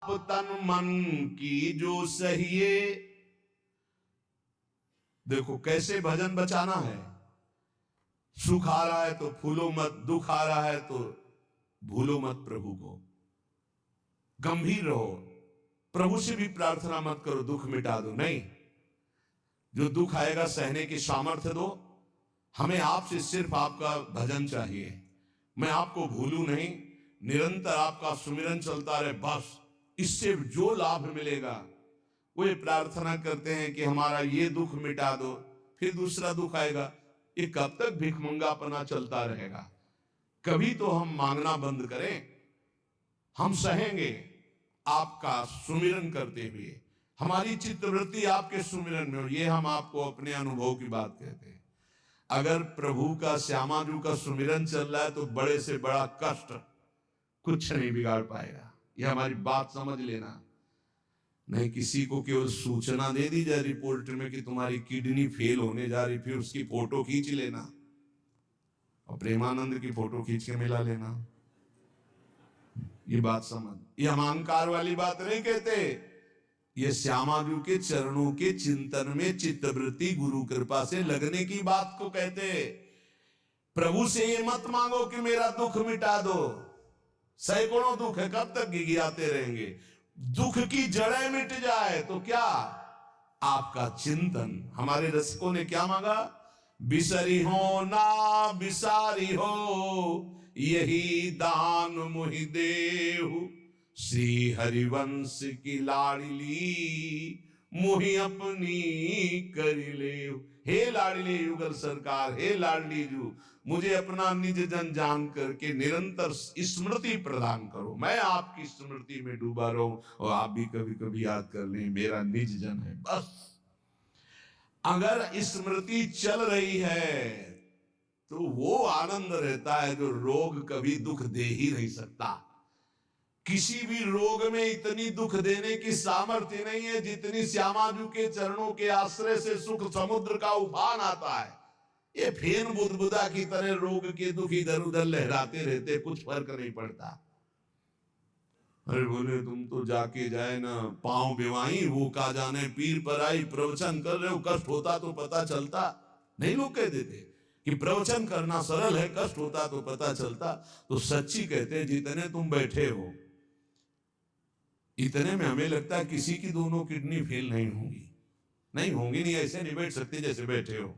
तन मन की जो सहिए। देखो कैसे भजन बचाना है। सुख आ रहा है तो फूलो मत, दुख आ रहा है तो भूलो मत प्रभु को। गंभीर रहो, प्रभु से भी प्रार्थना मत करो दुख मिटा दो, नहीं। जो दुख आएगा सहने की सामर्थ्य दो। हमें आपसे सिर्फ आपका भजन चाहिए। मैं आपको भूलूं नहीं, निरंतर आपका सुमिरन चलता रहे, बस इससे जो लाभ मिलेगा। वो ये प्रार्थना करते हैं कि हमारा ये दुख मिटा दो, फिर दूसरा दुख आएगा। ये कब तक भिखमंगापना चलता रहेगा? कभी तो हम मांगना बंद करें। हम सहेंगे आपका सुमिरन करते हुए, हमारी चित्तवृत्ति आपके सुमिरन में हो। ये हम आपको अपने अनुभव की बात कहते हैं। अगर प्रभु का, श्यामाजू का सुमिरन चल रहा है तो बड़े से बड़ा कष्ट कुछ नहीं बिगाड़ पाएगा। ये हमारी बात समझ लेना। नहीं किसी को केवल सूचना दे दी जाए रिपोर्ट में कि तुम्हारी किडनी फेल होने जा रही, फिर उसकी फोटो खींच लेना और प्रेमानंद की फोटो खींच के मिला लेना। ये बात समझ, ये हम अहंकार वाली बात नहीं कहते। ये श्यामाजू के चरणों के चिंतन में चित्तवृत्ति गुरु कृपा से लगने की बात को कहते। प्रभु से ये मत मांगो कि मेरा दुख मिटा दो। सैकड़ों दुख है, कब तक गिगियाते रहेंगे? दुख की जड़ें मिट जाए तो क्या? आपका चिंतन। हमारे रसिकों ने क्या मांगा? बिसरी हो ना बिसारी हो, यही दान मुहि देहु। श्री हरिवंश की लाडली मुहि अपनी करी ले। हे लाडली युगल सरकार, हे लाडली जू, मुझे अपना निज जन जान करके निरंतर स्मृति प्रदान करो। मैं आपकी स्मृति में डूबा रहूं और आप भी कभी कभी याद कर लें मेरा निज जन है। बस अगर स्मृति चल रही है तो वो आनंद रहता है जो रोग कभी दुख दे ही नहीं सकता। किसी भी रोग में इतनी दुख देने की सामर्थ्य नहीं है जितनी श्यामाजू के चरणों के आश्रय से सुख समुद्र का उफान आता है। ये फेन बुदबुदा की तरह रोग के दुख इधर उधर लहराते रहते, कुछ फर्क नहीं पड़ता। अरे बोले तुम तो जाके जाए ना पांव बेवाई, वो का जाने पीर पर आई, प्रवचन कर रहे हो, कष्ट होता तो पता चलता। नहीं लोग कह देते कि प्रवचन करना सरल है, कष्ट होता तो पता चलता। तो सच्ची कहते जितने तुम बैठे हो इतने में हमें लगता है किसी की दोनों किडनी फेल नहीं होंगी। नहीं होंगी, नहीं ऐसे नहीं बैठ सकते जैसे बैठे हो।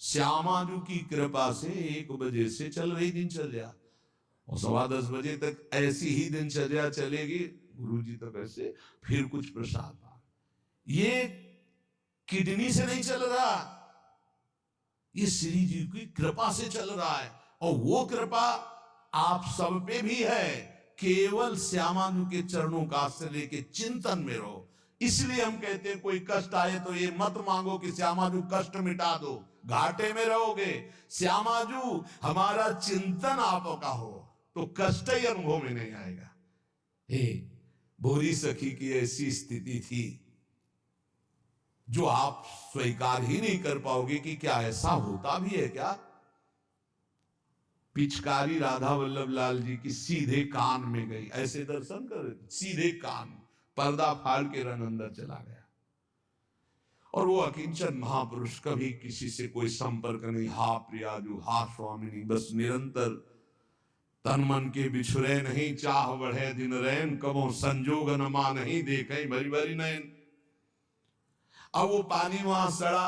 श्यामाजू की कृपा से 1 बजे से चल रही दिनचर्या और 10:15 बजे तक ऐसी ही दिनचर्या चलेगी। गुरुजी तक ऐसे, फिर कुछ प्रसाद। ये किडनी से नहीं चल रहा, ये श्री जी की कृपा से चल रहा है। और वो कृपा आप सब पे भी है। केवल श्यामाजू के चरणों का आश्रय लेके चिंतन में रहो। इसलिए हम कहते हैं कोई कष्ट आए तो ये मत मांगो कि श्यामाजू कष्ट मिटा दो, घाटे में रहोगे। श्यामाजू हमारा चिंतन आपका हो तो कष्ट ही अनुभव में नहीं आएगा। हे भोरी सखी की ऐसी स्थिति थी जो आप स्वीकार ही नहीं कर पाओगे कि क्या ऐसा होता भी है क्या? पिचकारी राधा वल्लभ लाल जी की सीधे कान में गई, ऐसे दर्शन कर, सीधे कान, पर्दा फाड़ के रंग अंदर चला गया। और वो अकिंचन महापुरुष, कभी किसी से कोई संपर्क नहीं। हा प्रियाजू, हा स्वामिनी, बस निरंतर तन मन के बिछुरे नहीं, चाह बढ़े दिन रैन, कबो संजोग न मा नहीं, देखे भरी भरी नैन। अब वो पानी वहां सड़ा,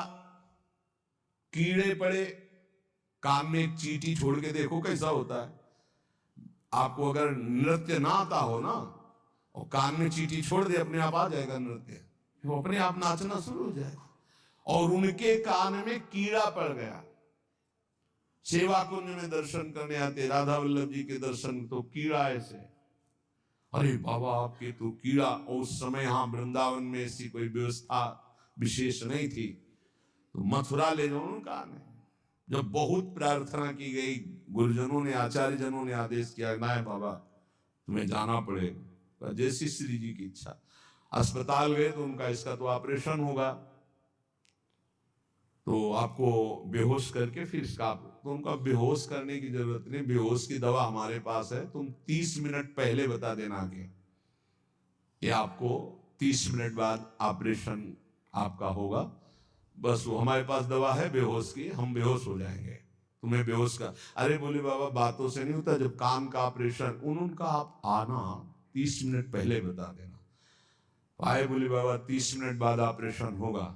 कीड़े पड़े, कान में एक चींटी छोड़ के देखो कैसा होता है। आपको अगर नृत्य ना आता हो ना और कान में चींटी छोड़ दे, अपने आप आ जाएगा नृत्य, वो अपने आप नाचना शुरू हो जाएगा। और उनके कान में कीड़ा पड़ गया। सेवा कुंज में दर्शन करने आते राधा वल्लभ जी के दर्शन, तो कीड़ा ऐसे, अरे बाबा आपके तो कीड़ा। और उस समय यहां वृंदावन में ऐसी कोई व्यवस्था विशेष नहीं थी, तो मथुरा ले जाओ उनका। जब बहुत प्रार्थना की गई, गुरुजनों ने, आचार्य जनों ने आदेश किया, ना बाबा तुम्हें जाना पड़ेगा, जैसी श्री जी की इच्छा। अस्पताल गए तो उनका इसका तो ऑपरेशन होगा, तो आपको बेहोश करके फिर इसका, तो उनका बेहोश करने की जरूरत नहीं, बेहोश की दवा हमारे पास है, तुम 30 मिनट पहले बता देना आगे। कि आपको 30 मिनट बाद ऑपरेशन आपका होगा, बस वो हमारे पास दवा है बेहोश की, हम बेहोश हो जाएंगे, तुम्हें बेहोश का। अरे बोले बाबा बातों से नहीं होता, जब कान का ऑपरेशन उनका आप आना 30 मिनट पहले बता देना। आए बोले बाबा 30 मिनट बाद ऑपरेशन होगा।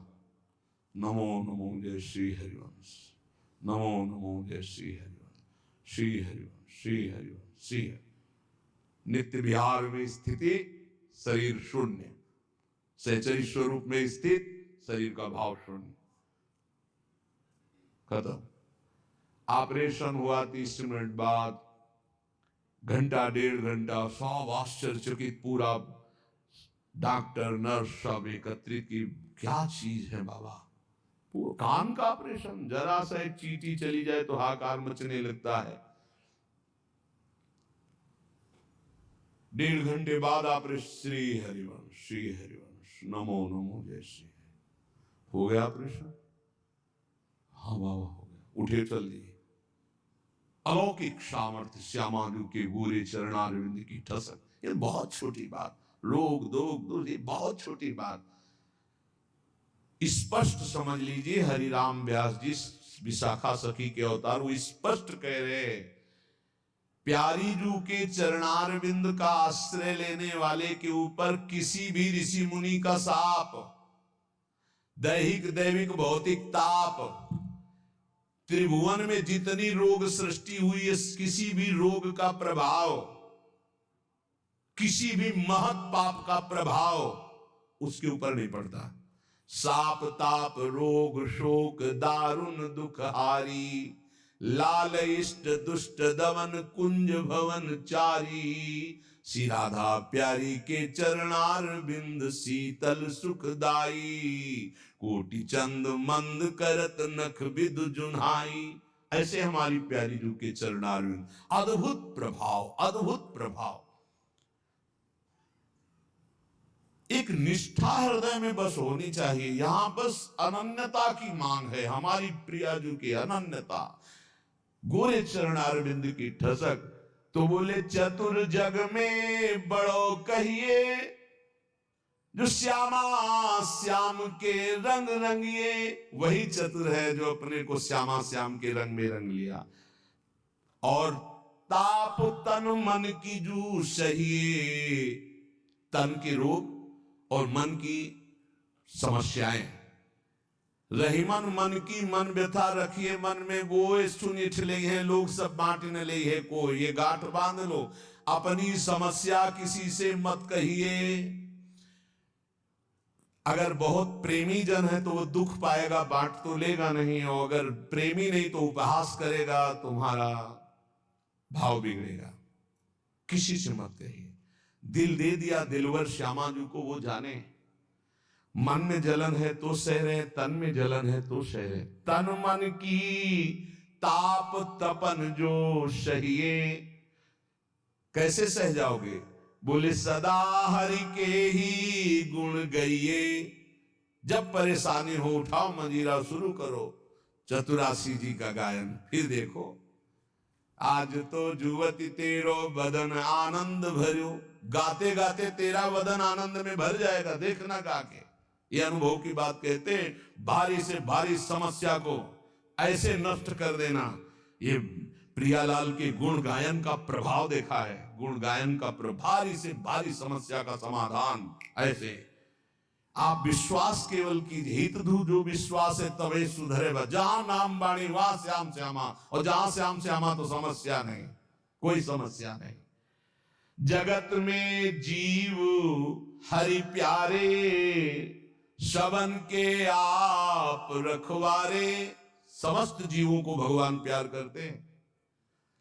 नमो नमो जय श्री हरिवंश, नमो नमो जय श्री हरिवंश, श्री हरिवंश, श्री हरिवंश, श्री हरि। नित्य विहार में स्थिति, शरीर शून्य, सहचरी स्वरूप में स्थित, शरीर का भाव शून्य, खत्म। ऑपरेशन हुआ 30 मिनट बाद, घंटा 1.5 घंटा सब आश्चर्यचकित, पूरा डॉक्टर नर्स सब एकत्रित की क्या चीज है बाबा, वो कान का ऑपरेशन, जरा सा एक चींटी चली जाए तो हाहाकार मचने लगता है। 1.5 घंटे बाद ऑपरेशन, श्री हरिवंश, श्री हरिवंश, नमो नमो जय श्री। हो गया ऑपरेशन? हाँ बाबा हो गया, उठे चल दिए। अलौकिक सामर्थ्य, श्यामाजू के गोरे चरणारविंद की ठसक, ये बहुत छोटी बात, रोग दोग ये बहुत छोटी बात, स्पष्ट समझ लीजिए। हरिराम व्यास जी विशाखा सखी के अवतार, वो स्पष्ट कह रहे, प्यारी जू के चरणारविंद का आश्रय लेने वाले के ऊपर किसी भी ऋषि मुनि का शाप, दैहिक दैविक भौतिक ताप, त्रिभुवन में जितनी रोग सृष्टि हुई है, किसी भी रोग का प्रभाव, किसी भी महत पाप का प्रभाव उसके ऊपर नहीं पड़ता। साप ताप रोग शोक दारुण दुख हारी, लाल इष्ट दुष्ट दवन कुंज भवन चारी, श्री राधा प्यारी के चरणार बिंद शीतल सुखदाई, कोटि चंद मंद करत नख विदु जुन्हाई। ऐसे हमारी प्यारी जू के चरणार बिंद, अद्भुत प्रभाव, अद्भुत प्रभाव। एक निष्ठा हृदय में बस होनी चाहिए, यहां बस अनन्यता की मांग है, हमारी प्रियाजू की अनन्यता, गोरे चरणारविंद की ठसक। तो बोले चतुर जग में बड़ो कहिए, जो श्यामा श्याम के रंग रंगिए, वही चतुर है जो अपने को श्यामा श्याम के रंग में रंग लिया। और ताप तन मन की जू सहिए, तन के रोग और मन की समस्याएं, रहीमन मन की मन व्यथा रखिए मन में, गोए सुनिठ ले हैं लोग सब बांट न ले है को, ये गांठ बांध लो, अपनी समस्या किसी से मत कहिए। अगर बहुत प्रेमी जन है तो वो दुख पाएगा, बांट तो लेगा नहीं, और अगर प्रेमी नहीं तो उपहास करेगा, तुम्हारा भाव बिगड़ेगा। किसी से मत कहिए। दिल दे दिया दिलवर श्यामाजू को, वो जाने। मन में जलन है तो सह रहे, तन में जलन है तो सह रहे, तन मन की ताप तपन जो सहिए। कैसे सह जाओगे? बोले सदा हरि के ही गुण गाइए। जब परेशानी हो उठाओ मंजीरा, शुरू करो चतुरासी जी का गायन। फिर देखो, आज तो जुवती तेरो बदन आनंद भरो, गाते गाते तेरा बदन आनंद में भर जाएगा, देखना गा के। ये अनुभव की बात कहते हैं। भारी से भारी समस्या को ऐसे नष्ट कर देना, ये प्रियालाल के गुण गायन का प्रभाव देखा है। गुण गायन का भारी से भारी समस्या का समाधान ऐसे। आप विश्वास केवल कीजिए, हित धू जो विश्वास है तवे सुधरे। जहां नाम बाणी वहां श्याम श्यामा, और जहां श्याम श्यामा तो समस्या नहीं, कोई समस्या नहीं। जगत में जीव हरि प्यारे, सबन के आप रखवारे। समस्त जीवों को भगवान प्यार करते हैं,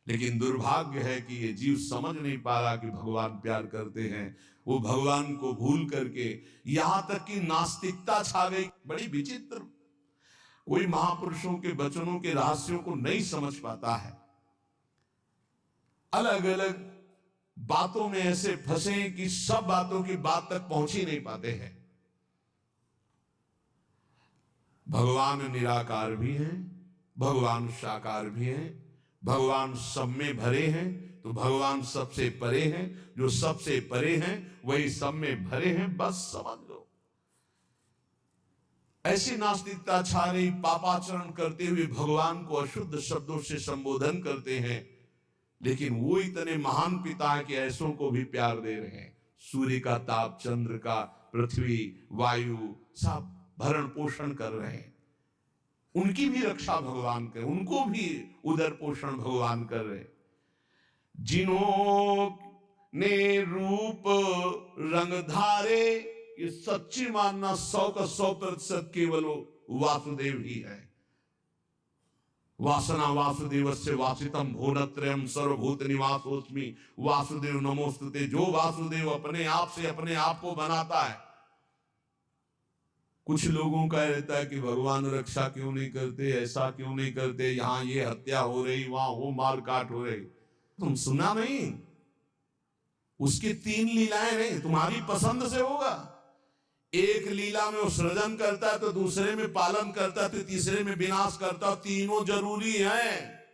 लेकिन दुर्भाग्य है कि ये जीव समझ नहीं पा रहा कि भगवान प्यार करते हैं। वो भगवान को भूल करके यहां तक कि नास्तिकता छा गई। बड़ी विचित्र, कोई महापुरुषों के वचनों के रहस्यों को नहीं समझ पाता है। अलग अलग बातों में ऐसे फंसे कि सब बातों की बात तक पहुंच ही नहीं पाते हैं। भगवान निराकार भी हैं, भगवान साकार भी हैं, भगवान सब में भरे हैं, तो भगवान सबसे परे हैं। जो सबसे परे हैं वही सब में भरे हैं, बस समझ लो। ऐसी नास्तिकता छा रही, पापाचरण करते हुए भगवान को अशुद्ध शब्दों से संबोधन करते हैं, लेकिन वो इतने महान पिता है कि ऐसों को भी प्यार दे रहे हैं। सूर्य का ताप, चंद्र का, पृथ्वी, वायु, सब भरण पोषण कर रहे हैं। उनकी भी रक्षा भगवान कर, उनको भी उदर पोषण भगवान कर रहे। जिन्होंने रूप रंग धारे, ये सच्ची मानना 100 का 100% केवल वासुदेव ही है। वासना वासुदेवस्य वासितम भुवनत्रयम् सर्वभूत निवासोस्मि वासुदेव नमोस्तुते। जो वासुदेव अपने आप से अपने आप को बनाता है। कुछ लोगों का रहता है कि भगवान रक्षा क्यों नहीं करते, ऐसा क्यों नहीं करते, यहां ये हत्या हो रही, वहां वो मार काट हो रही। तुम सुना नहीं? उसकी 3 लीलाएं नहीं, तुम्हारी पसंद से होगा। एक लीला में वो सृजन करता है, तो दूसरे में पालन करता है, तो तीसरे में विनाश करता है। तीनों जरूरी हैं।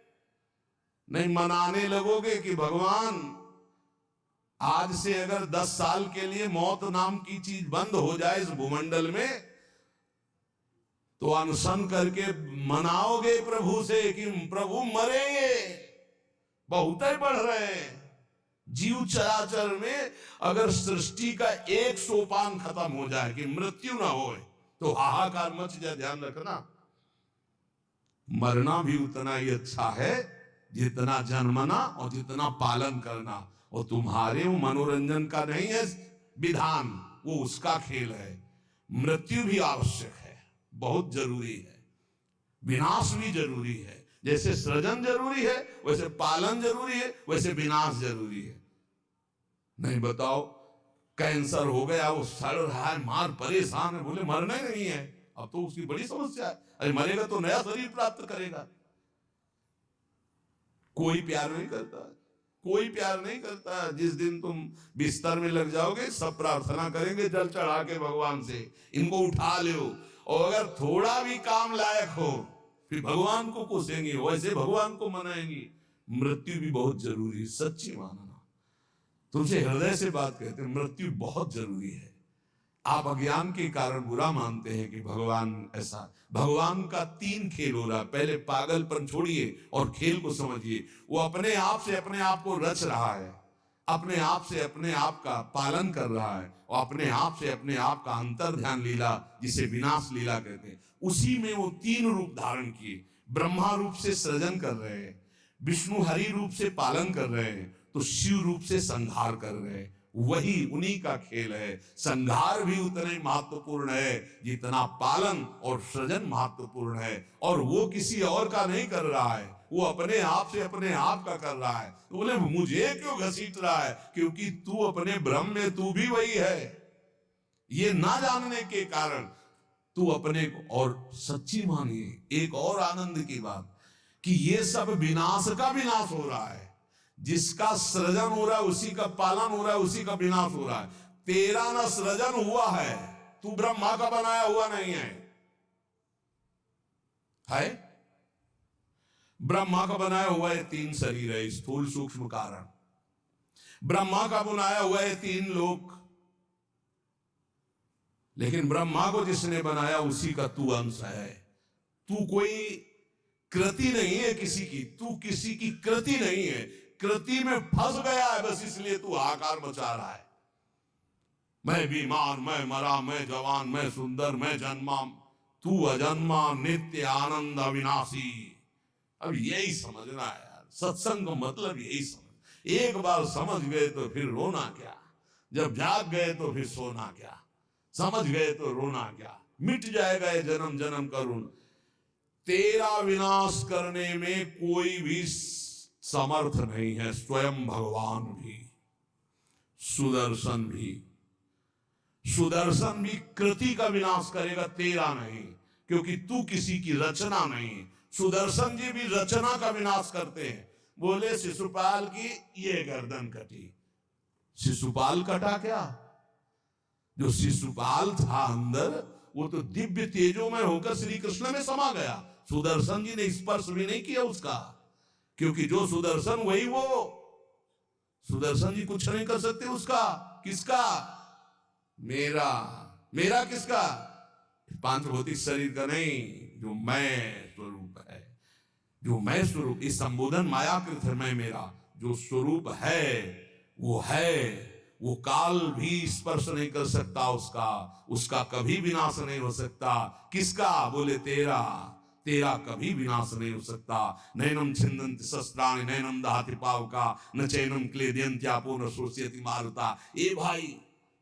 नहीं मनाने लगोगे कि भगवान आज से अगर 10 साल के लिए मौत नाम की चीज बंद हो जाए इस भूमंडल में, तो अनशन करके मनाओगे प्रभु से कि प्रभु मरेंगे, बहुत ही बढ़ रहे हैं। जीव चराचर में अगर सृष्टि का एक सोपान खत्म हो जाए कि मृत्यु ना हो, तो हाहाकार मच जाए। ध्यान रखना, मरना भी उतना ही अच्छा है जितना जन्मना और जितना पालन करना। और तुम्हारे वो मनोरंजन का नहीं है विधान, वो उसका खेल है। मृत्यु भी आवश्यक है, बहुत जरूरी है। विनाश भी जरूरी है। जैसे सृजन जरूरी है, वैसे पालन जरूरी है, वैसे विनाश जरूरी है। नहीं बताओ, कैंसर हो गया, वो सड़ रहा है, मार परेशान है, बोले मरना ही नहीं है। अब तो उसकी बड़ी समस्या है। अरे मरेगा तो नया शरीर प्राप्त करेगा। कोई प्यार नहीं करता, कोई प्यार नहीं करता। जिस दिन तुम बिस्तर में लग जाओगे, सब प्रार्थना करेंगे जल चढ़ा के भगवान से, इनको उठा लो। और अगर थोड़ा भी काम लायक हो, फिर भगवान को कोसेंगे, वैसे भगवान को मनाएंगे। मृत्यु भी बहुत जरूरी है, सच्ची मानना। तुमसे हृदय से बात कहते हैं, मृत्यु बहुत जरूरी है। आप अज्ञान के कारण बुरा मानते हैं कि भगवान ऐसा। भगवान का 3 खेल हो रहा है। पहले पागलपन छोड़िए और खेल को समझिए। वो अपने आप से अपने आप को रच रहा है, अपने आप से अपने आप का पालन कर रहा है, और अपने आप से अपने आप का अंतर ध्यान लीला, जिसे विनाश लीला कहते हैं, उसी में वो 3 रूप धारण किए। ब्रह्मा रूप से सृजन कर रहे हैं, विष्णु हरि रूप से पालन कर रहे हैं, तो शिव रूप से संहार कर रहे हैं। वही उन्हीं का खेल है। संहार भी उतना ही महत्वपूर्ण है जितना पालन और सृजन महत्वपूर्ण है। और वो किसी और का नहीं कर रहा है, वो अपने आप से अपने आप का कर रहा है। तो बोले मुझे क्यों घसीट रहा है? क्योंकि तू अपने ब्रह्म में तू भी वही है। ये ना जानने के कारण तू अपने को, और सच्ची मानिए एक और आनंद की बात, कि ये सब विनाश का विनाश हो रहा है। जिसका सृजन हो रहा है उसी का पालन हो रहा है, उसी का विनाश हो रहा है। तेरा ना सृजन हुआ है, तू ब्रह्मा का बनाया हुआ नहीं है? ब्रह्मा का बनाया हुआ है 3 शरीर है, स्थूल सूक्ष्म कारण। ब्रह्मा का बनाया हुआ है 3 लोक। लेकिन ब्रह्मा को जिसने बनाया उसी का तू अंश है। तू कोई कृति नहीं है किसी की, तू किसी की कृति नहीं है। कृति में फंस गया है बस, इसलिए तू हाहाकार मचा रहा है। मैं बीमार, मैं मरा, मैं जवान, मैं सुंदर, मैं जन्मा। तू अजन्मा, नित्य आनंद अविनाशी। अब यही समझना है यार, सत्संग का मतलब यही समझ। एक बार समझ गए तो फिर रोना क्या, जब जाग गए तो फिर सोना क्या, समझ गए तो रोना क्या। मिट जाएगा ये जन्म जन्म का ऋण। तेरा विनाश करने में कोई भी समर्थ नहीं है। स्वयं भगवान भी, सुदर्शन भी। सुदर्शन भी कृति का विनाश करेगा, तेरा नहीं, क्योंकि तू किसी की रचना नहीं। सुदर्शन जी भी रचना का विनाश करते हैं। बोले शिशुपाल की ये गर्दन कटी, शिशुपाल कटा क्या? जो शिशुपाल था अंदर, वो तो दिव्य तेजों में होकर श्री कृष्ण में समा गया। सुदर्शन जी ने स्पर्श भी नहीं किया उसका, क्योंकि जो सुदर्शन वही वो। सुदर्शन जी कुछ नहीं कर सकते उसका। किसका? मेरा। मेरा किसका? पांच भौतिक शरीर का नहीं, जो मैं स्वरूप है, जो मैं स्वरूप। इस संबोधन मायाकृत है मैं मेरा। जो स्वरूप है वो है, वो काल भी स्पर्श नहीं कर सकता उसका, उसका कभी विनाश नहीं हो सकता। किसका? बोले तेरा। तेरा कभी विनाश नहीं हो सकता। नैनम छिन्दन्ति शस्त्राणि नैनम दहति पावका न चैनम क्लेदयन्त्यापो न शोषयति मारुता। ए भाई,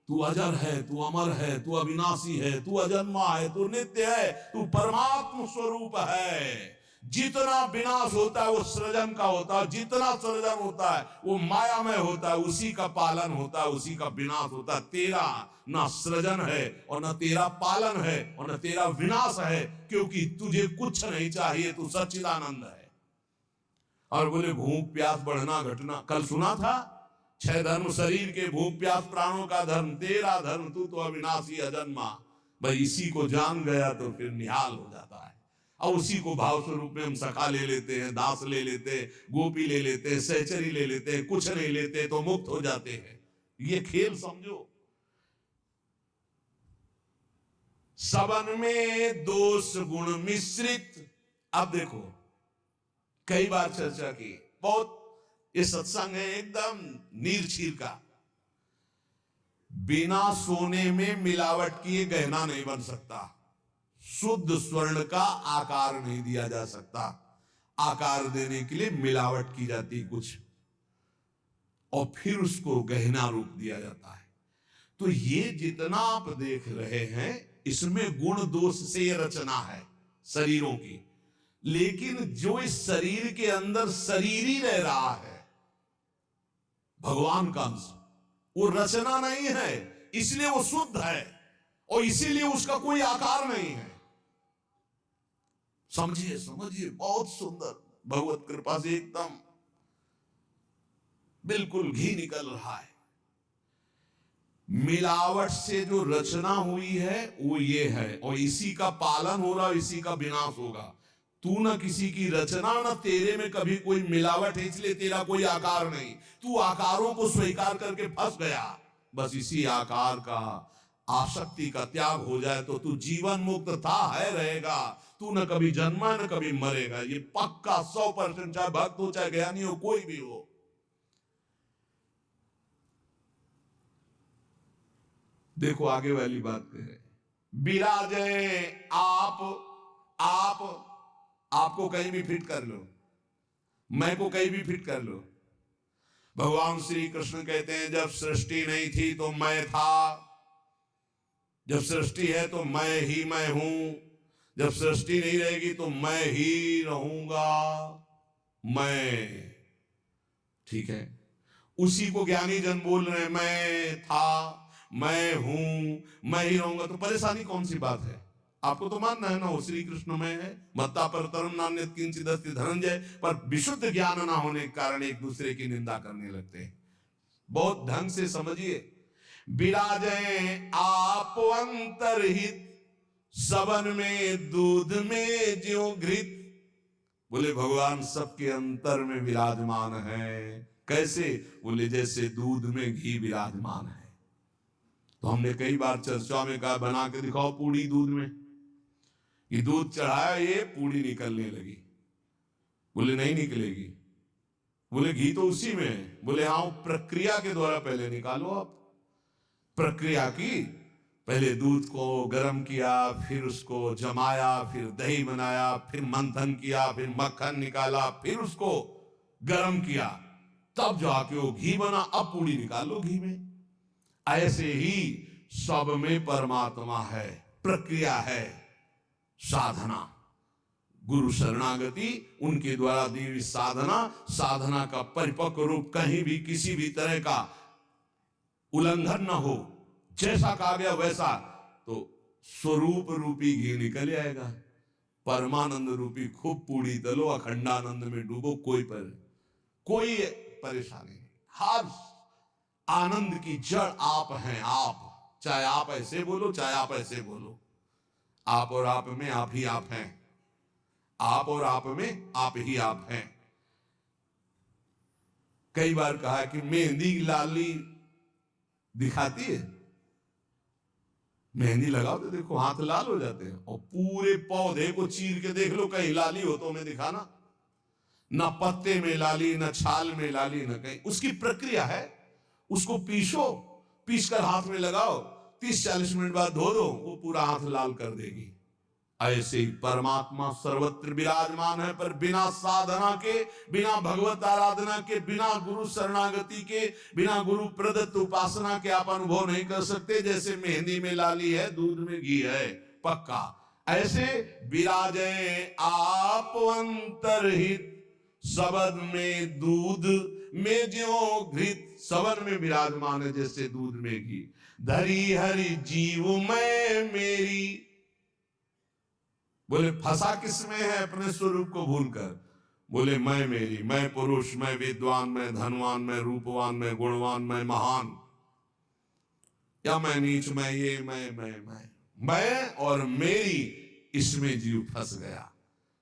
तू अजर है, तू अमर है, तू अविनाशी है, तू अजन्मा है, तू नित्य है, तू परमात्म स्वरूप है। जितना विनाश होता है वो सृजन का होता है, जितना सृजन होता है वो मायामय होता है, उसी का पालन होता है, उसी का विनाश होता है। तेरा ना सृजन है और न तेरा पालन है और न तेरा विनाश है, क्योंकि तुझे कुछ नहीं चाहिए, तू सच्चिदानंद है। और बोले भूख प्यास बढ़ना घटना, कल सुना था 6 धर्म शरीर के, भूख प्यास प्राणों का धर्म, तेरा धर्म तू तो अविनाशी अजन्मा। भाई इसी को जान गया तो फिर निहाल हो जाता है। और उसी को भाव स्वरूप में हम सखा ले लेते हैं, दास ले लेते हैं, गोपी ले लेते हैं, सहचरी ले लेते हैं, कुछ नहीं लेते तो मुक्त हो जाते हैं। ये खेल समझो। सबन में दोष गुण मिश्रित। अब देखो, कई बार चर्चा की, बहुत ये सत्संग है एकदम नीरछीर का। बिना सोने में मिलावट किए गहना नहीं बन सकता। शुद्ध स्वर्ण का आकार नहीं दिया जा सकता। आकार देने के लिए मिलावट की जाती कुछ, और फिर उसको गहना रूप दिया जाता है। तो ये जितना आप देख रहे हैं, इसमें गुण दोष से ये रचना है शरीरों की। लेकिन जो इस शरीर के अंदर शरीर ही रह रहा है, भगवान का अंश, वो रचना नहीं है, इसलिए वो शुद्ध है और इसीलिए उसका कोई आकार नहीं है। समझिए समझिए, बहुत सुंदर, भगवत कृपा से एकदम बिल्कुल घी निकल रहा है। मिलावट से जो रचना हुई है वो ये है, और इसी का पालन हो रहा है, इसी का विनाश होगा। तू न किसी की रचना, न तेरे में कभी कोई मिलावट है, इसलिए तेरा कोई आकार नहीं। तू आकारों को स्वीकार करके फंस गया। बस इसी आकार का, आसक्ति का त्याग हो जाए तो तू जीवन मुक्त था, है, रहेगा। तू न कभी जन्मा न कभी मरेगा, ये पक्का 100%, चाहे भक्त हो चाहे ज्ञानी हो, कोई भी हो। देखो आगे वाली बात है, विराजे आप आपको कहीं भी फिट कर लो, मैं को कहीं भी फिट कर लो। भगवान श्री कृष्ण कहते हैं जब सृष्टि नहीं थी तो मैं था, जब सृष्टि है तो मैं ही मैं हूं, जब सृष्टि नहीं रहेगी तो मैं ही रहूंगा। मैं, ठीक है, उसी को ज्ञानी जन बोल रहे हैं, मैं था, मैं हूं, मैं ही रहूंगा। तो परेशानी कौन सी बात है? आपको तो मानना है ना वो श्री कृष्ण में है, मत्ता पर तरम नान्यत किंचित् अस्ति धनंजय। पर विशुद्ध ज्ञान ना होने के कारण एक दूसरे की निंदा करने लगते हैं। बहुत ढंग से समझिए, विराजे आप अंतरहित, सबन में दूध में ज्यों घृत। बोले भगवान सबके अंतर में विराजमान है। कैसे? बोले जैसे दूध में घी विराजमान है। तो हमने कई बार चर्चा में कहा, बना के दिखाओ पूड़ी दूध में, कि दूध चढ़ाया, ये पूड़ी निकलने लगी। बोले नहीं निकलेगी। बोले घी तो उसी में है। बोले हाँ, प्रक्रिया के द्वारा पहले निकालो आप। प्रक्रिया की, पहले दूध को गर्म किया, फिर उसको जमाया, फिर दही बनाया, फिर मंथन किया, फिर मक्खन निकाला, फिर उसको गर्म किया, तब जाके वो घी बना। अब पूड़ी निकालो घी में। ऐसे ही सब में परमात्मा है, प्रक्रिया है, साधना, गुरु शरणागति, उनके द्वारा दी हुई साधना। साधना का परिपक्व रूप कहीं भी किसी भी तरह का उल्लंघन न हो, जैसा कहा गया वैसा, तो स्वरूप रूपी घी निकल आएगा। परमानंद रूपी खूब पूड़ी तलो, अखंडानंद में डूबो, कोई परेशानी नहीं। हर आनंद की जड़ आप हैं। आप, चाहे आप ऐसे बोलो चाहे आप ऐसे बोलो, आप और आप में आप ही आप हैं। आप और आप में आप ही आप हैं। कई बार कहा कि मेहंदी लाली दिखाती है, मेहंदी लगाओ तो देखो हाथ लाल हो जाते हैं, और पूरे पौधे को चीर के देख लो कहीं लाली हो तो हमें दिखाना। ना पत्ते में लाली, ना छाल में लाली, ना कहीं। उसकी प्रक्रिया है, उसको पीसो, पीस कर हाथ में लगाओ, 30-40 मिनट बाद धो दो, वो पूरा हाथ लाल कर देगी। ऐसे ही परमात्मा सर्वत्र विराजमान है, पर बिना साधना के, बिना भगवत आराधना के, बिना गुरु शरणागति के, बिना गुरु प्रदत्त उपासना के आप अनुभव नहीं कर सकते। जैसे मेहंदी में लाली है, दूध में घी है, पक्का ऐसे विराजे आप अंतरहित, सबद में दूध में ज्यों घृत। सबद में विराजमान है जैसे दूध में घी। धरी हरि जीव में मेरी, बोले फंसा किसमें है अपने स्वरूप को भूलकर। बोले मैं मेरी, मैं पुरुष, मैं विद्वान, मैं धनवान, मैं रूपवान, मैं गुणवान, मैं महान, या मैं नीच, मैं ये, मैं और मेरी, इसमें जीव फंस गया।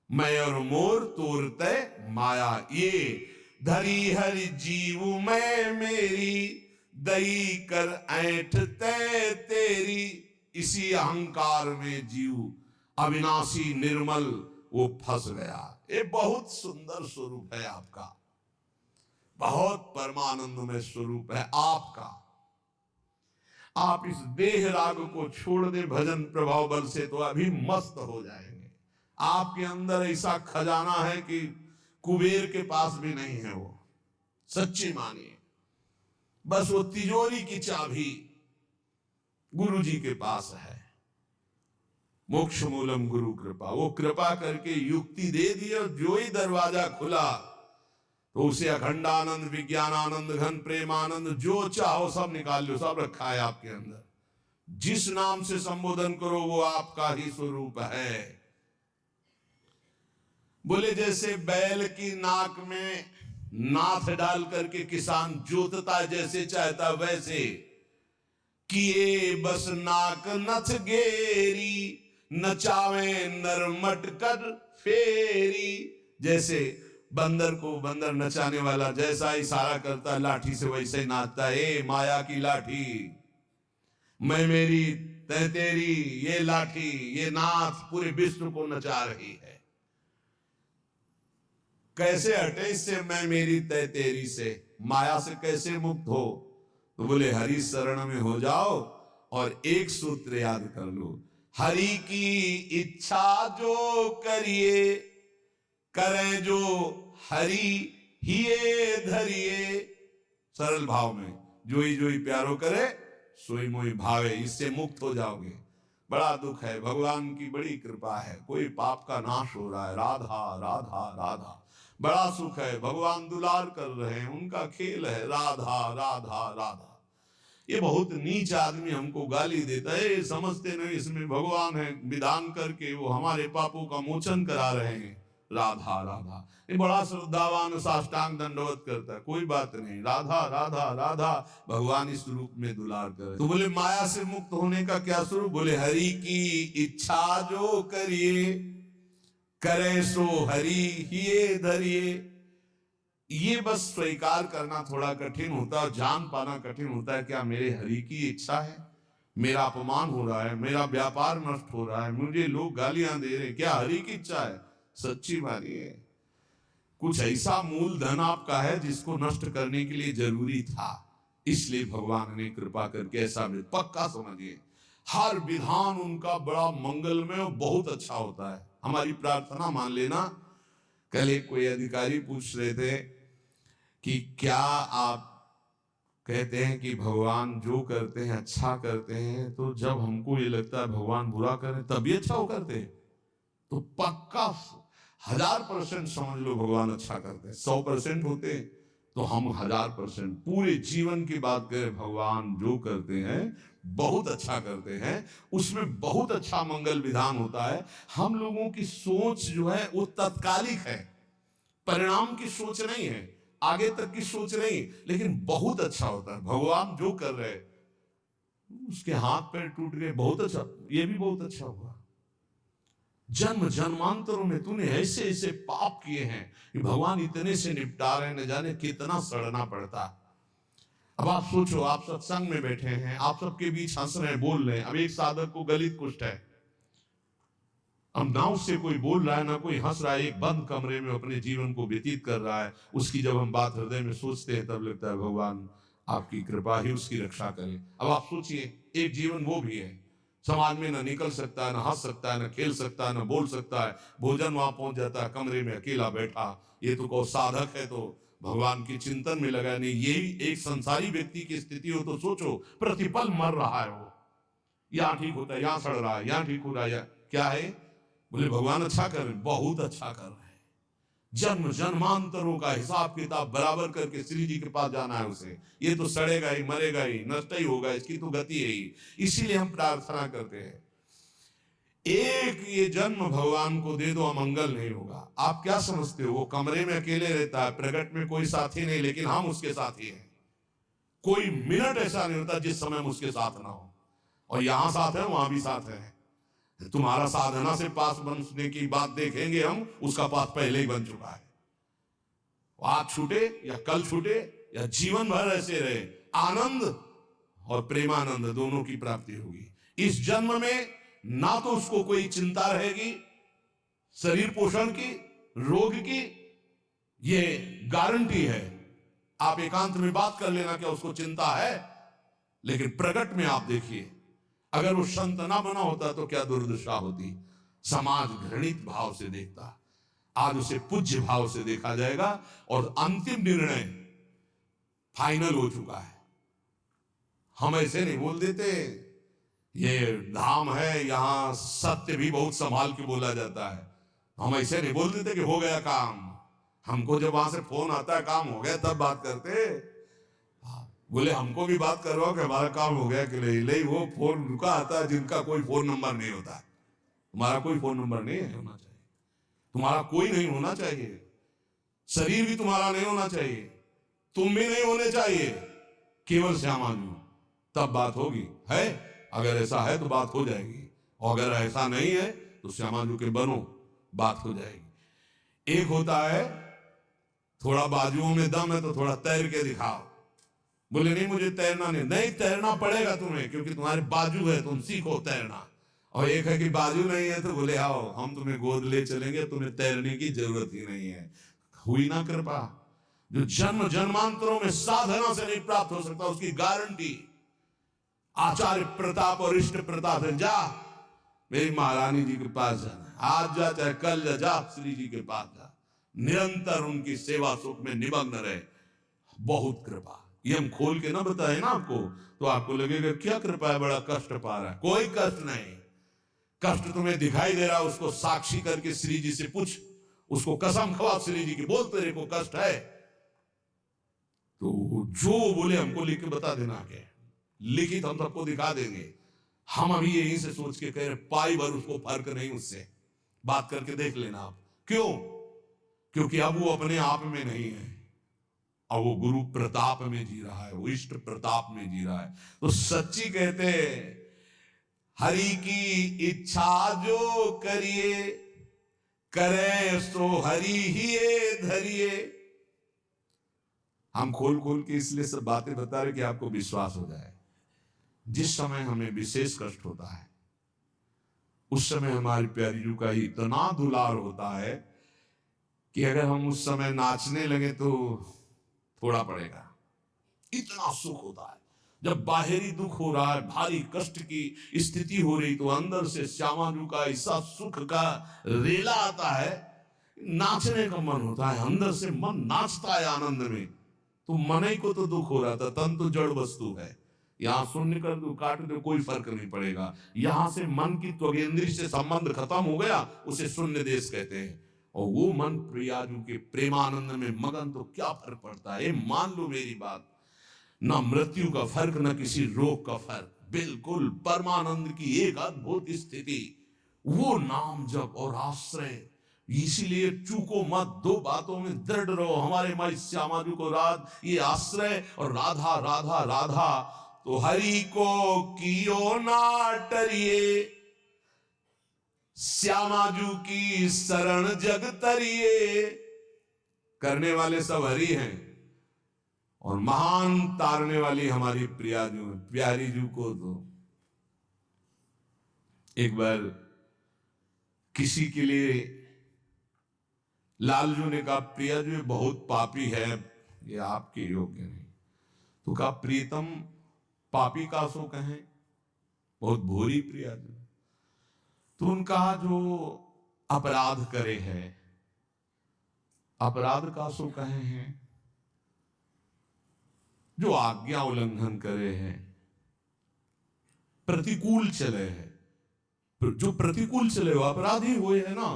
मैं और मोर तोरते माया ये, धरी हरि जीव में मेरी, दई कर ऐंठते तेरी। इसी अहंकार में जीव अविनाशी निर्मल वो फंस गया। ये बहुत सुंदर स्वरूप है आपका, बहुत परमानंदमय स्वरूप है आपका। आप इस देह राग को छोड़ दे भजन प्रभाव बल से तो अभी मस्त हो जाएंगे। आपके अंदर ऐसा खजाना है कि कुबेर के पास भी नहीं है वो, सच्ची मानिए। बस वो तिजोरी की चाबी गुरु जी के पास है। मोक्ष मूलम गुरु कृपा, वो कृपा करके युक्ति दे दी और जो ही दरवाजा खुला तो उसे अखंडानंद, विज्ञानानंद, घन प्रेमानंद, जो चाहो सब निकाल लो, सब रखा है आपके अंदर। जिस नाम से संबोधन करो वो आपका ही स्वरूप है। बोले जैसे बैल की नाक में नाथ डाल करके किसान जोतता जैसे चाहता वैसे, किए बस नाक नथ गेरी, नचावे नरमट कर फेरी। जैसे बंदर को बंदर नचाने वाला जैसा इशारा करता है लाठी से, वैसे ही नाचता है। ए माया की लाठी, मैं मेरी तै तेरी, ये लाठी, ये नाथ पूरे विश्व को नचा रही है। कैसे हटे इससे मैं मेरी तै तेरी से, माया से कैसे मुक्त हो? तो बोले हरि शरण में हो जाओ और एक सूत्र याद कर लो, हरि की इच्छा जो करिए, करें जो हरि हिये धरिए। सरल भाव में जो ही प्यारो करे सोई मोई भावे, इससे मुक्त हो जाओगे। बड़ा दुख है, भगवान की बड़ी कृपा है, कोई पाप का नाश हो रहा है। राधा राधा राधा, बड़ा सुख है, भगवान दुलार कर रहे हैं, उनका खेल है। राधा राधा राधा। ये बहुत नीच आदमी हमको गाली देता है, समझते नहीं इसमें भगवान है, विधान करके वो हमारे पापों का मोचन करा रहे हैं। राधा राधा, ये बड़ा श्रद्धावान साष्टांग दंडवत करता है, कोई बात नहीं। राधा राधा राधा, भगवान इस रूप में दुलार करे। तो बोले माया से मुक्त होने का क्या स्वरूप? बोले हरि की इच्छा जो करिए, करे सो हरि हिये धरिए। ये बस स्वीकार करना थोड़ा कठिन होता है, जान पाना कठिन होता है। क्या मेरे हरि की इच्छा है? मेरा अपमान हो रहा है, मेरा व्यापार नष्ट हो रहा है, मुझे लोग गालियां दे रहे, क्या हरि की इच्छा है? सच्ची मानिए, कुछ ऐसा मूलधन आपका है जिसको नष्ट करने के लिए जरूरी था, इसलिए भगवान ने कृपा करके ऐसा पक्का समझिए। हर विधान उनका बड़ा मंगलमय और बहुत अच्छा होता है। हमारी प्रार्थना मान लेना। कल एक कोई अधिकारी पूछ रहे थे कि क्या आप कहते हैं कि भगवान जो करते हैं अच्छा करते हैं, तो जब हमको ये लगता है भगवान बुरा करें तभी अच्छा हो करते हैं? तो पक्का 1000% समझ लो भगवान अच्छा करते हैं। 100% होते तो हम 1000% पूरे जीवन की बात करें, भगवान जो करते हैं बहुत अच्छा करते हैं, उसमें बहुत अच्छा मंगल विधान होता है। हम लोगों की सोच जो है वो तत्कालिक है, परिणाम की सोच नहीं है, आगे तक की सोच नहीं, लेकिन बहुत अच्छा होता है। भगवान जो कर रहे, उसके हाथ पैर टूट गए, बहुत अच्छा, ये भी बहुत अच्छा हुआ। जन्म जन्मांतरों में तूने ऐसे ऐसे पाप किए हैं कि भगवान इतने से निपटा रहे, न जाने कितना सड़ना पड़ता। अब आप सोचो, आप सत्संग में बैठे हैं, आप सबके बीच हंस रहे हैं, बोल रहे हैं। अब एक साधक को गलित कुष्ठ है, अब ना उससे कोई बोल रहा है ना कोई हंस रहा है, एक बंद कमरे में अपने जीवन को व्यतीत कर रहा है। उसकी जब हम बात हृदय में सोचते हैं तब लगता है भगवान आपकी कृपा ही उसकी रक्षा करे। अब आप सोचिए, एक जीवन वो भी है, समाज में ना निकल सकता है, ना हंस सकता है, ना खेल सकता है, ना बोल सकता है, भोजन वहां पहुंच जाता है, कमरे में अकेला बैठा। ये तो को साधक है तो भगवान के चिंतन में लगा नहीं। यही एक संसारी व्यक्ति की स्थिति हो तो सोचो, प्रतिपल मर रहा है वो, यहाँ ठीक होता है, यहाँ सड़ रहा है, यहाँ ठीक हो रहा है, क्या है? बोले भगवान अच्छा कर रहे, बहुत अच्छा कर रहे हैं। जन्म जन्मांतरों का हिसाब किताब बराबर करके श्री जी के पास जाना है उसे। ये तो सड़ेगा ही, मरेगा ही, नष्ट ही होगा, इसकी तो गति है ही। इसीलिए हम प्रार्थना करते हैं, एक ये जन्म भगवान को दे दो, अमंगल नहीं होगा। आप क्या समझते हो, वो कमरे में अकेले रहता है, प्रकट में कोई साथी नहीं, लेकिन हम उसके साथी हैं। कोई मिनट ऐसा नहीं होता जिस समय हम उसके साथ ना हो। और यहां साथ है, वहां भी साथ है। तुम्हारा साधना से पास बनने की बात देखेंगे हम, उसका पास पहले ही बन चुका है। आज छूटे या कल छूटे या जीवन भर ऐसे रहे, आनंद और प्रेमानंद दोनों की प्राप्ति होगी। इस जन्म में ना तो उसको कोई चिंता रहेगी शरीर पोषण की, रोग की, ये गारंटी है। आप एकांत में बात कर लेना क्या उसको चिंता है। लेकिन प्रकट में आप देखिए, अगर वो संत ना बना होता तो क्या दुर्दशा होती। समाज घृणित भाव से देखता, आज उसे पूज्य भाव से देखा जाएगा। और अंतिम निर्णय फाइनल हो चुका है। हम ऐसे नहीं बोल देते, ये धाम है, यहां सत्य भी बहुत संभाल के बोला जाता है। हम ऐसे नहीं बोल देते कि हो गया काम। हमको जब वहां से फोन आता है काम हो गया तब बात करते। बोले हमको भी बात करवाओ कि हमारा काम हो गया कि नहीं। वो फोन रुका आता है जिनका कोई फोन नंबर नहीं होता। तुम्हारा कोई फोन नंबर नहीं है, होना चाहिए। तुम्हारा कोई नहीं होना चाहिए, शरीर भी तुम्हारा नहीं होना चाहिए, तुम भी नहीं होने चाहिए, केवल श्यामा जी, तब बात होगी। है अगर ऐसा है तो बात हो जाएगी, और अगर ऐसा नहीं है तो श्यामा जी के बनो, बात हो जाएगी। एक होता है थोड़ा बाजुओं में दम है तो थोड़ा तैर के दिखाओ। बोले नहीं मुझे तैरना नहीं, तैरना पड़ेगा तुम्हें, क्योंकि तुम्हारे बाजू है, तुम सीखो तैरना। और एक है कि बाजू नहीं है तो बोले आओ हम तुम्हें गोद ले चलेंगे, तुम्हें तैरने की जरूरत ही नहीं है। हुई ना कृपा। जो जन्म जन्मांतरों में साधना से नहीं प्राप्त हो सकता, उसकी गारंटी आचार्य प्रताप और इष्ट प्रताप है। जा मेरी महारानी जी के पास जाना, आज जा चाहे कल जा श्री जी के पास जा, निरंतर उनकी सेवा सुख में निमग्न रहे। बहुत कृपा। ये हम खोल के ना बताए ना आपको तो आपको लगेगा क्या कृपा है, बड़ा कष्ट पा रहा है। कोई कष्ट नहीं। कष्ट तुम्हें दिखाई दे रहा, उसको साक्षी करके श्री जी से पूछ, उसको कसम खवा श्री जी की, बोल तेरे को कष्ट है तो जो बोले हमको लिख के बता देना, के लिखित हम सबको दिखा देंगे। हम अभी यहीं से सोच के कह रहे पाई भर उसको फर्क नहीं, उससे बात करके देख लेना आप। क्यों? क्योंकि अब वो अपने आप में नहीं है, अब वो गुरु प्रताप में जी रहा है, वो इष्ट प्रताप में जी रहा है। तो सच्ची कहते हरि की इच्छा जो करिए, करे सो हरि ही धरिए। हम खोल खोल के इसलिए सब बातें बता रहे कि आपको विश्वास हो जाए। जिस समय हमें विशेष कष्ट होता है उस समय हमारी प्यारी जू का इतना दुलार होता है कि अगर हम उस समय नाचने लगे तो थोड़ा पड़ेगा। इतना सुख होता है जब बाहरी दुख हो रहा है, भारी कष्ट की स्थिति हो रही, तो अंदर से श्यामाजू का ऐसा सुख का रेला आता है, नाचने का मन होता है। अंदर से मन नाचता है आनंद में। तो मन ही को तो दुख हो रहा था, तन तो जड़ वस्तु है। यहां शून्य कर दो, काट दो, कोई फर्क नहीं पड़ेगा। यहां से मन की त्वगेंद्री से संबंध खत्म हो गया, उसे शून्य देश कहते हैं। और वो मन प्रियाजू के प्रेमानंद में मगन, तो क्या फर्क पड़ता है। मान लो मेरी बात, ना मृत्यु का फर्क, ना किसी रोग का फर्क, बिल्कुल परमानंद की एक अद्भुत स्थिति। वो नाम जप और आश्रय, इसीलिए चूको मत, दो बातों में दृढ़ रहो। हमारे माई श्यामाजू को राध ये आश्रय और राधा राधा राधा, तो हरि को कियो ना टरिए। श्यामाजू की शरण जग तरिए, करने वाले सब हरि हैं और महान तारने वाली हमारी प्रियाजू प्यारी जू को। तो एक बार किसी के लिए लालजू ने कहा, प्रियाजू ये बहुत पापी है, ये आपके योग्य नहीं। तो कहा, प्रीतम पापी का सो कहें, बहुत भोरी प्रियाजू। तो उनका जो अपराध करे है, अपराध का सो कहे हैं, जो आज्ञा उल्लंघन करे हैं, प्रतिकूल चले हैं, जो प्रतिकूल चले वो अपराधी हुए है ना।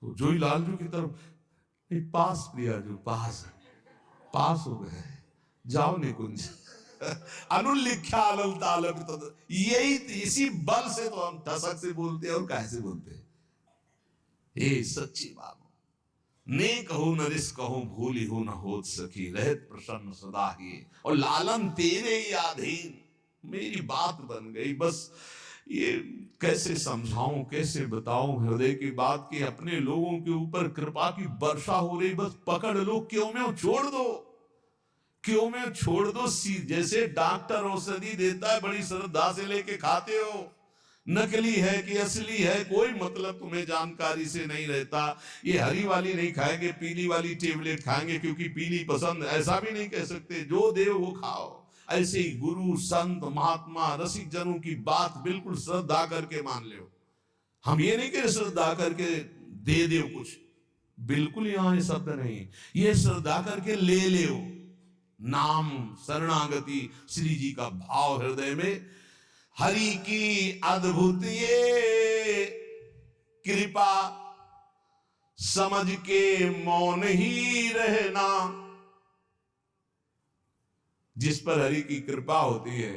तो जो ही लालजू की तरफ, पास प्रियाजू पास हो गए, जाओ निकुंज। अनुलिख्या अलल तालक, तो यही इसी बल से तो हम ठसक से बोलते हैं और कैसे बोलते हैं। ये सच्ची बात ने कहो न रिस कहो, भूली हो न होत सकी, रहत प्रसन्न सदा ही, और लालन तेरे ही अधीन। मेरी बात बन गई, बस ये कैसे समझाऊं, कैसे बताऊं हृदय की बात की। अपने लोगों के ऊपर कृपा की वर्षा हो रही, बस पकड़ लो, क्यों में छोड़ दो, क्यों में छोड़ दो। जैसे डॉक्टर औषधि देता है, बड़ी श्रद्धा से लेके खाते हो, नकली है कि असली है कोई मतलब तुम्हें जानकारी से नहीं रहता। ये हरी वाली नहीं खाएंगे, पीली वाली टेबलेट खाएंगे क्योंकि पीली पसंद, ऐसा भी नहीं कह सकते। जो दे वो खाओ। ऐसे ही गुरु संत महात्मा रसिक जनों की बात बिल्कुल श्रद्धा करके मान लो। हम ये नहीं कह श्रद्धा करके दे दो कुछ, बिल्कुल यहाँ ये शब्द नहीं। ये श्रद्धा करके ले लो, नाम शरणागति श्री जी का भाव हृदय में। हरि की अद्भुत ये कृपा, समझ के मौन ही रहना। जिस पर हरि की कृपा होती है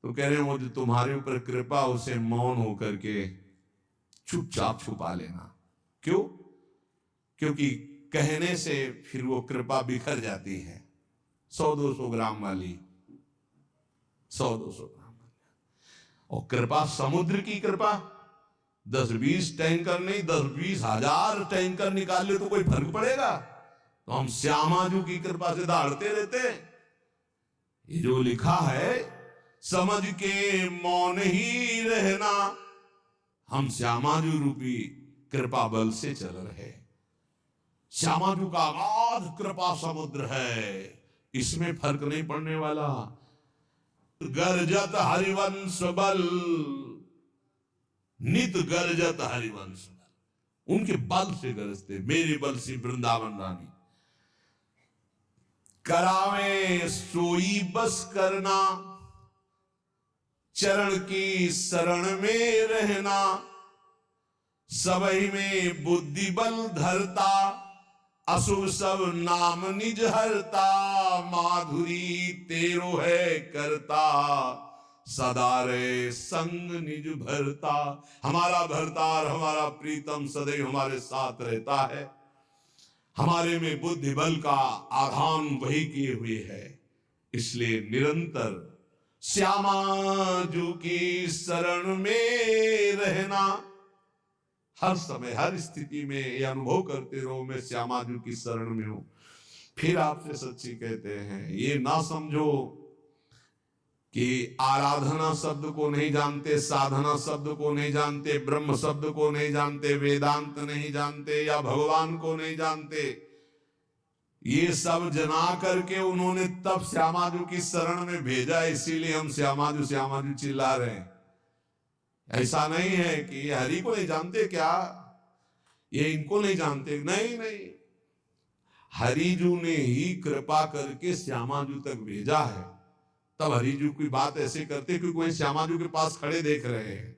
तो कह रहे हैं, वो जो तुम्हारे ऊपर कृपा, उसे मौन होकर के चुपचाप छुपा लेना। क्यों? क्योंकि कहने से फिर वो कृपा बिखर जाती है। 100-200 ग्राम वाली, 100-200 ग्राम, और कृपा समुद्र की कृपा 10-20 टैंकर नहीं, 10-20 हजार टैंकर निकाल ले तो कोई फर्क पड़ेगा? तो हम श्यामाजू की कृपा से दौड़ते रहते। ये जो लिखा है, समझ के मौन ही रहना, हम श्यामाजू रूपी कृपा बल से चल रहे। श्यामाजू का अगाध कृपा समुद्र है, इसमें फर्क नहीं पड़ने वाला। गर्जत हरिवंश बल, नित गर्जत हरिवंश बल, उनके बल से गरजते। मेरे बल से वृंदावन रानी करावे सोई बस करना, चरण की शरण में रहना, सबही में बुद्धि बल धरता, अशुभ सब नाम निज हरता, माधुरी तेरो है करता, सदा रे संग निज भरता। हमारा भरतार, हमारा प्रीतम सदैव हमारे साथ रहता है। हमारे में बुद्धि बल का आधान वही किए हुए है, इसलिए निरंतर श्यामाजू की शरण में रहना। हर समय हर स्थिति में ये अनुभव करते रहो, मैं श्यामाजू की शरण में हूं। फिर आपसे सच्ची कहते हैं, ये ना समझो कि आराधना शब्द को नहीं जानते, साधना शब्द को नहीं जानते, ब्रह्म शब्द को नहीं जानते, वेदांत नहीं जानते, या भगवान को नहीं जानते। ये सब जना करके उन्होंने तब श्यामाजू की शरण में भेजा, इसीलिए हम श्यामाजू श्यामाजू चिल्ला रहे हैं। ऐसा नहीं है कि ये हरि को नहीं जानते क्या, ये इनको नहीं जानते, नहीं नहीं, हरिजू ने ही कृपा करके श्यामाजू तक भेजा है। तब हरिजू की बात ऐसे करते क्योंकि वही श्यामाजू के पास खड़े देख रहे हैं।